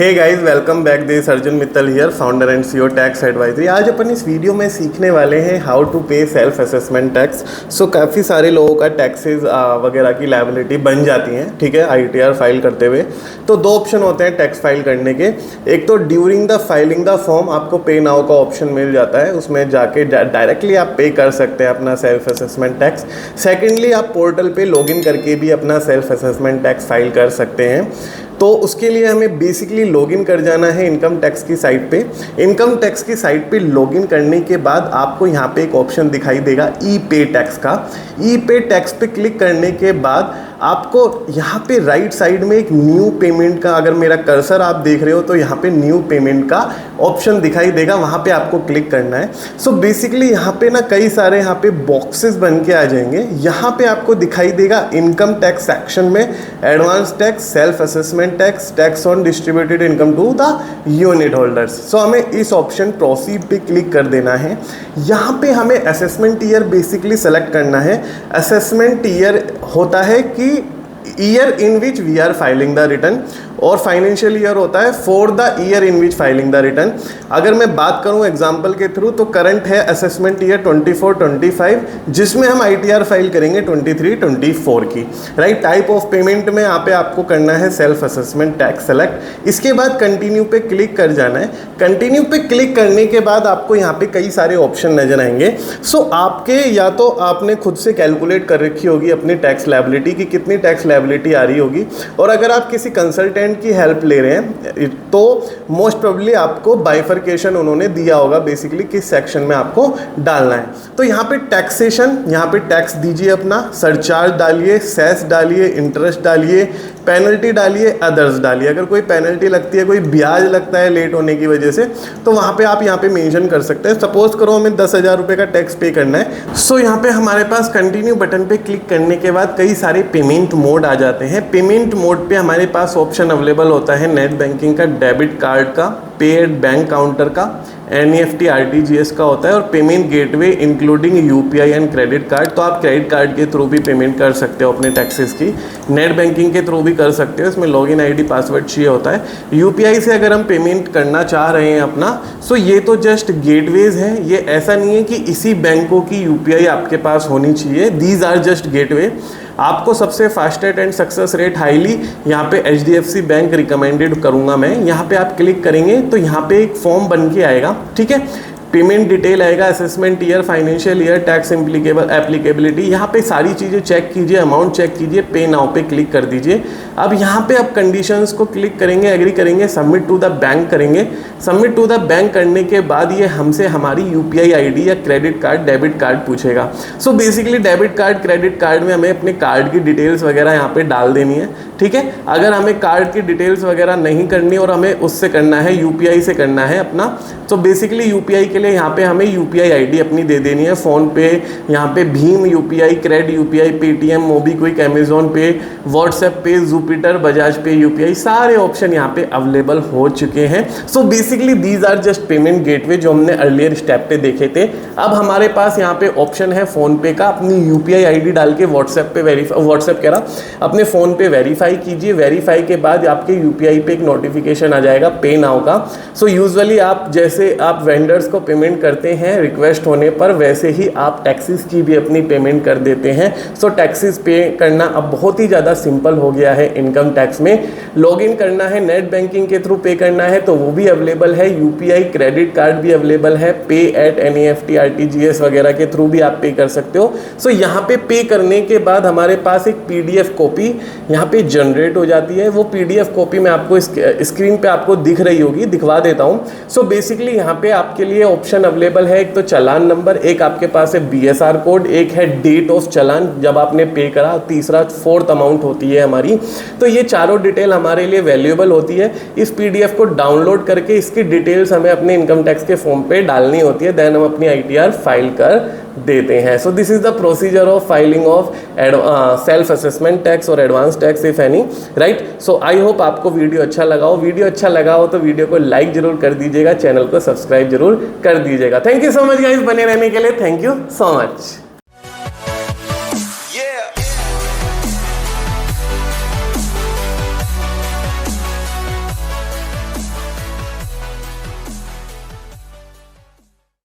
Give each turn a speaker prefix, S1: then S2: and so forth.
S1: Hey guys, welcome back. This Arjun Mittal here, founder and CEO tax advisory. आज अपन इस video में सीखने वाले हैं how to pay self assessment tax. So काफ़ी सारे लोगों का टैक्सेस वगैरह की लायबिलिटी बन जाती हैं, ठीक है, आईटीआर फाइल करते हुए। तो दो ऑप्शन होते हैं टैक्स फाइल करने के। एक तो during the filing the form आपको पे नाउ का ऑप्शन मिल जाता है, उसमें जाके डायरेक्टली आप पे कर सकते हैं अपना सेल्फ असेसमेंट टैक्स। सेकेंडली आप पोर्टल पे लॉगिन करके भी अपना सेल्फ असेसमेंट टैक्स फाइल कर सकते हैं। तो उसके लिए हमें बेसिकली लॉगिन कर जाना है इनकम टैक्स की साइट पे। इनकम टैक्स की साइट पे लॉगिन करने के बाद आपको यहाँ पे एक ऑप्शन दिखाई देगा ई पे टैक्स का। ई पे टैक्स पे क्लिक करने के बाद आपको यहाँ पे राइट साइड में एक न्यू पेमेंट का, अगर मेरा कर्सर आप देख रहे हो तो यहाँ पे न्यू पेमेंट का ऑप्शन दिखाई देगा, वहाँ पे आपको क्लिक करना है। सो बेसिकली यहाँ पे ना कई सारे यहाँ पे बॉक्सेस बन के आ जाएंगे। यहाँ पे आपको दिखाई देगा इनकम टैक्स सेक्शन में advance tax, self assessment tax, tax on distributed income to the unit holders. So हमें इस ऑप्शन प्रोसीड पे क्लिक कर देना है। यहाँ पे हमें असेसमेंट ईयर बेसिकली सेलेक्ट करना है। असेसमेंट ईयर होता है कि year in which we are filing the return, और फाइनेंशियल ईयर होता है for the year in which filing the return. अगर मैं बात करूं एग्जांपल के थ्रू तो करंट है असेसमेंट ईयर 24-25, जिसमें हम आईटीआर फाइल करेंगे 23-24 की। राइट, टाइप ऑफ पेमेंट में यहाँ पे आपको करना है सेल्फ असेसमेंट टैक्स सेलेक्ट। इसके बाद कंटिन्यू पे क्लिक कर जाना है। कंटिन्यू पे क्लिक करने के बाद आपको यहाँ पे कई सारे ऑप्शन नजर आएंगे। सो आपके या तो आपने खुद से कैलकुलेट कर रखी होगी अपनी टैक्स लायबिलिटी की कितनी टैक्स लायबिलिटी आ रही होगी, और अगर आप किसी कंसल्टेंट की हेल्प ले रहे हैं तो मोस्ट प्रोबेबली आपको बाइफरकेशन उन्होंने दिया होगा बेसिकली किस सेक्शन में आपको डालना है। तो यहाँ पे टैक्सेशन, यहाँ पे टैक्स दीजिए अपना, सरचार्ज डालिए, सेस डालिए, इंटरेस्ट डालिए, पेनल्टी डालिए, अदर्स डालिए। अगर कोई पेनल्टी लगती है, कोई ब्याज लगता है लेट होने की वजह से, तो वहाँ पे आप यहाँ पे मेंशन कर सकते हैं। सपोज करो हमें 10,000 रुपये का टैक्स पे करना है। सो यहाँ पे हमारे पास कंटिन्यू बटन पे क्लिक करने के बाद कई सारे पेमेंट मोड आ जाते हैं। पेमेंट मोड पे हमारे पास ऑप्शन अवेलेबल होता है नेट बैंकिंग का, डेबिट कार्ड का, पे एट बैंक काउंटर का, एनईएफटी आरटीजीएस का होता है, और payment gateway including UPI and credit card. तो आप क्रेडिट कार्ड के थ्रू भी पेमेंट कर सकते हो अपने टैक्सेस की, नेट बैंकिंग के थ्रू भी कर सकते हो, इसमें लॉगिन आईडी पासवर्ड चाहिए होता है। यूपीआई से अगर हम पेमेंट करना चाह रहे हैं अपना, सो ये तो जस्ट गेटवेज हैं। ये ऐसा नहीं है कि इसी बैंकों की यूपीआई आपके पास होनी चाहिए, दीज आर जस्ट गेटवे। आपको सबसे fastest and success rate highly यहाँ पे एचडीएफसी बैंक रिकमेंडेड करूँगा मैं। यहाँ पे आप क्लिक करेंगे तो यहाँ पे एक फॉर्म बन के आएगा, ठीक है। पेमेंट डिटेल आएगा, assessment year, financial year, tax applicability, यहाँ पे सारी चीज़ें चेक कीजिए, अमाउंट चेक कीजिए, पे नाउ पे क्लिक कर दीजिए। अब यहाँ पे आप कंडीशंस को क्लिक करेंगे, एग्री करेंगे, सबमिट टू द बैंक करेंगे। सबमिट टू द बैंक करने के बाद ये हमसे हमारी यूपीआई आईडी या क्रेडिट कार्ड, डेबिट कार्ड पूछेगा। So basically debit card, credit card में हमें अपने कार्ड की डिटेल्स वगैरह यहाँ पे डाल देनी है, ठीक है। अगर हमें कार्ड की डिटेल्स वगैरह नहीं करनी और हमें उससे करना है, यूपीआई से करना है अपना, तो बेसिकली यूपीआई के लिए यहाँ पे हमें यूपीआई आईडी अपनी दे देनी है। फ़ोन पे, यहाँ पे भीम UPI, CRED UPI, Paytm, MobiKwik, Amazon Pay, WhatsApp Pay, Jupiter, Bajaj pay UPI, सारे ऑप्शन यहाँ पे अवेलेबल हो चुके हैं। So basically these are just payment gateway जो हमने अर्लियर स्टेप पे देखे थे। अब हमारे पास यहाँ पे ऑप्शन है फ़ोन पे का। अपनी यूपीआई आईडी डाल के व्हाट्सएप कह रहा अपने फ़ोन पे वेरीफाई कीजिए। वेरीफाई के बाद आपके यूपीआई पे एक नोटिफिकेशन आ जाएगा पे नाउ का। सो यूजुअली आप जैसे आप वेंडर्स को पेमेंट करते हैं रिक्वेस्ट होने पर, वैसे ही आप टैक्सेस की भी अपनी पेमेंट कर देते हैं। सो टैक्सेस पे करना अब बहुत ही ज़्यादा सिंपल हो गया है इनकम टैक्स में। लॉगिन करना है, नेट बैंकिंग के थ्रू पे करना है तो वो भी अवेलेबल है, यूपीआई, क्रेडिट कार्ड भी अवेलेबल है, पे एट एनईएफटी आरटीजीएस वगैरह के थ्रू भी आप पे कर सकते हो। सो यहाँ पे पे करने के बाद हमारे पास एक पीडीएफ कॉपी यहाँ पे जनरेट हो जाती है। वो पीडीएफ कॉपी में आपको स्क्रीन पे आपको दिख रही होगी, दिखवा देता हूँ। सो बेसिकली यहाँ पे आपके लिए ऑप्शन अवेलेबल है, एक तो चालान नंबर, एक आपके पास है बीएसआर कोड, एक है डेट ऑफ चालान जब आपने पे करा, तीसरा फोर्थ अमाउंट होती है हमारी। तो ये चारों डिटेल हमारे लिए वैल्यूएबल होती है। इस पीडीएफ को डाउनलोड करके इसकी डिटेल्स हमें अपने इनकम टैक्स के फॉर्म पे डालनी होती है, देन हम अपनी आईटीआर फाइल कर देते हैं। So this is the procedure of filing of self assessment tax और advance tax if any, right. So I hope आपको वीडियो अच्छा लगा हो। वीडियो अच्छा लगा हो तो वीडियो को लाइक जरूर कर दीजिएगा, चैनल को सब्सक्राइब जरूर कर दीजिएगा। Thank you so much guys, बने रहने के लिए। Thank you so much.